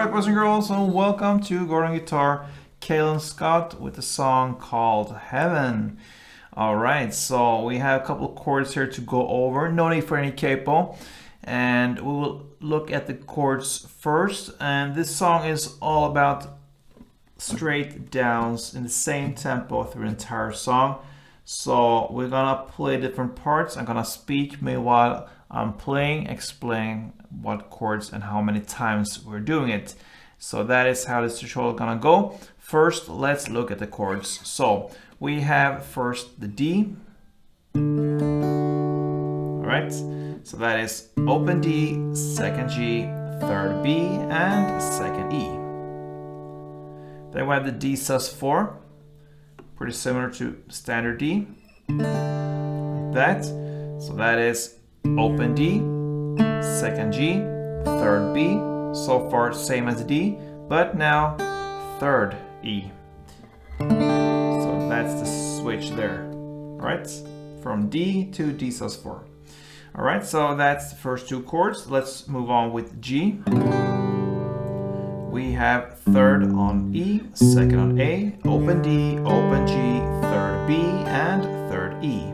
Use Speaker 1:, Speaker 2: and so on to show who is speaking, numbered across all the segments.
Speaker 1: Alright, boys and girls, and welcome to Gordon Guitar, Calum Scott with a song called Heaven. Alright, so we have a couple of chords here to go over, no need for any capo, and we will look at the chords first. And this song is all about straight downs in the same tempo through the entire song. So we're gonna play different parts. I'm gonna speak meanwhile I'm playing, explain what chords and how many times we're doing it. So that is how this tutorial is gonna go. First, let's look at the chords. So we have first the D. Alright, so that is open D, second G, third B, and second E. Then we have the D sus4, pretty similar to standard D, like that. So that is open D, second G, third B, so far same as D, but now third E. So that's the switch there, right? From D to D sus4. Alright, so that's the first two chords. Let's move on with G. We have third on E, second on A, open D, open G, third B, and third E.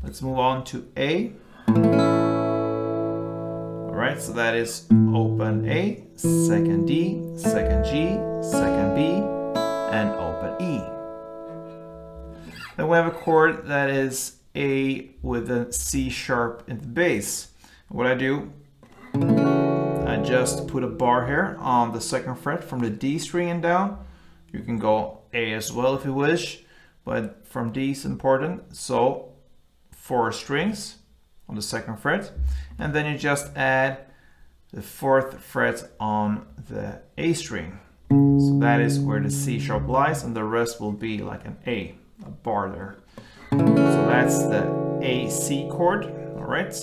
Speaker 1: Let's move on to A. Alright, so that is open A, second D, second G, second B, and open E. Then we have a chord that is A with a C sharp in the bass. What I do, I just put a bar here on the second fret from the D string and down. You can go A as well if you wish, but from D is important. So 4 strings on the second fret, and then you just add the 4th fret on the A string. So that is where the C sharp lies, and the rest will be like an A bar there. So that's the A C chord. All right.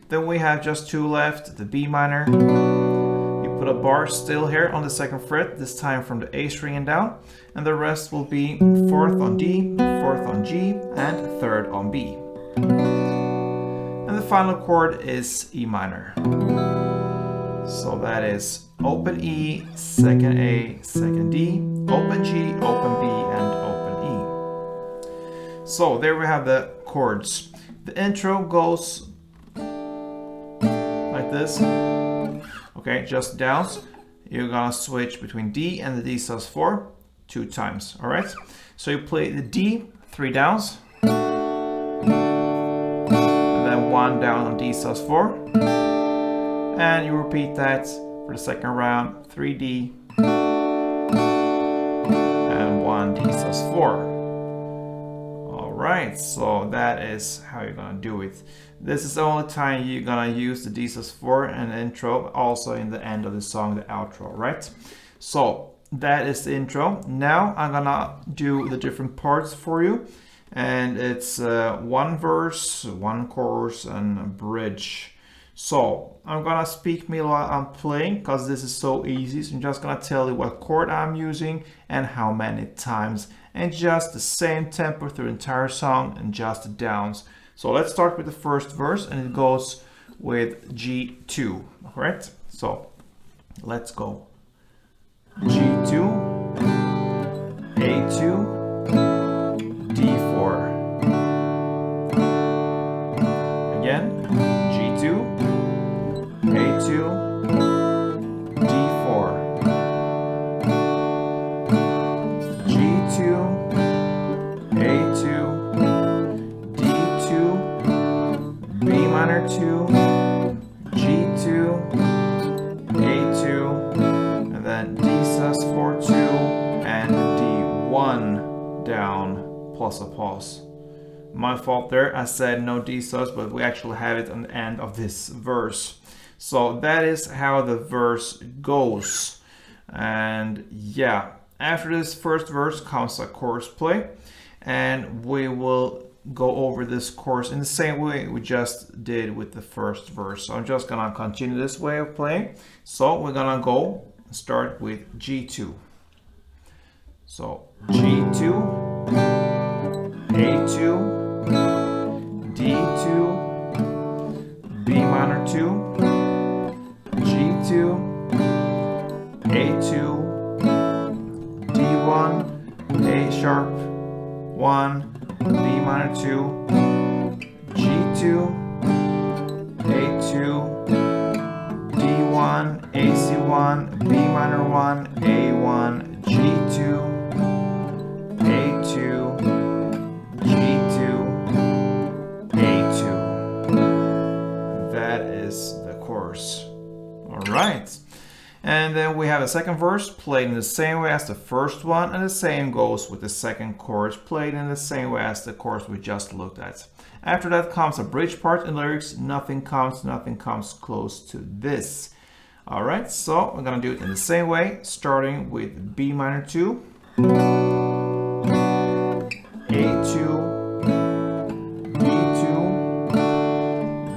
Speaker 1: Then we have just 2 left, the B minor. You put a bar still here on the second fret, this time from the A string and down, and the rest will be 4th on D, 4th on G, and 3rd on B. And the final chord is E minor. So that is open E, second A, second D, open G, open B, and open E. So there we have the chords. The intro goes like this. Okay, just downs. You're gonna switch between D and the D sus4 2 times. All right. So you play the D 3 downs, and then 1 down on D sus4, and you repeat that for the second round. 3D and 1 D sus4. Alright, so that is how you're gonna do it. This is the only time you're gonna use the D sus4 and the intro, also in the end of the song, the outro, right? So that is the intro. Now I'm gonna do the different parts for you, and it's 1 verse, 1 chorus, and a bridge. So I'm gonna speak me while I'm playing, because this is so easy. So I'm just gonna tell you what chord I'm using and how many times, and just the same tempo through the entire song and just the downs. So let's start with the first verse, and it goes with G2. All right, so let's go. G2, A2, D4. Again, G2, A2, D4, G2, A2, D2, B minor 2, G2, A2, and then D sus4 2, and D1 down plus a pause. My fault there, I said no D sus, but we actually have it on the end of this verse. So that is how the verse goes. And yeah, after this first verse comes a chorus play, and we will go over this chorus in the same way we just did with the first verse. So I'm just gonna continue this way of playing. So we're gonna go start with G2. So G2, A2, D2, B minor 2, G2, 1, B minor 1, A1, G2, A2, G2, A2. That is the chorus. All right. And then we have a second verse played in the same way as the first one, and the same goes with the second chorus played in the same way as the chorus we just looked at. After that comes a bridge part in lyrics. Nothing comes close to this. All right, so we're gonna do it in the same way, starting with B minor 2, A2, B2,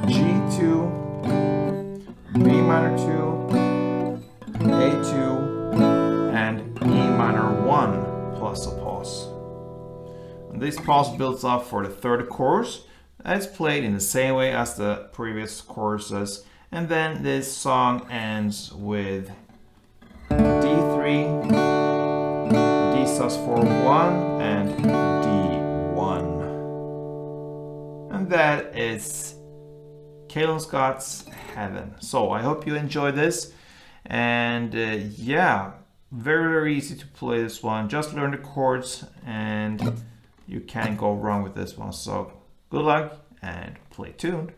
Speaker 1: G2, B minor 2, A2, and E minor 1 plus a pause. And this pause builds up for the third chorus. It's played in the same way as the previous choruses. And then this song ends with D3, D sus4 1, and D1. And that is Calum Scott's Heaven. So I hope you enjoyed this. And yeah, very easy to play this one. Just learn the chords and you can't go wrong with this one. So good luck and play tuned.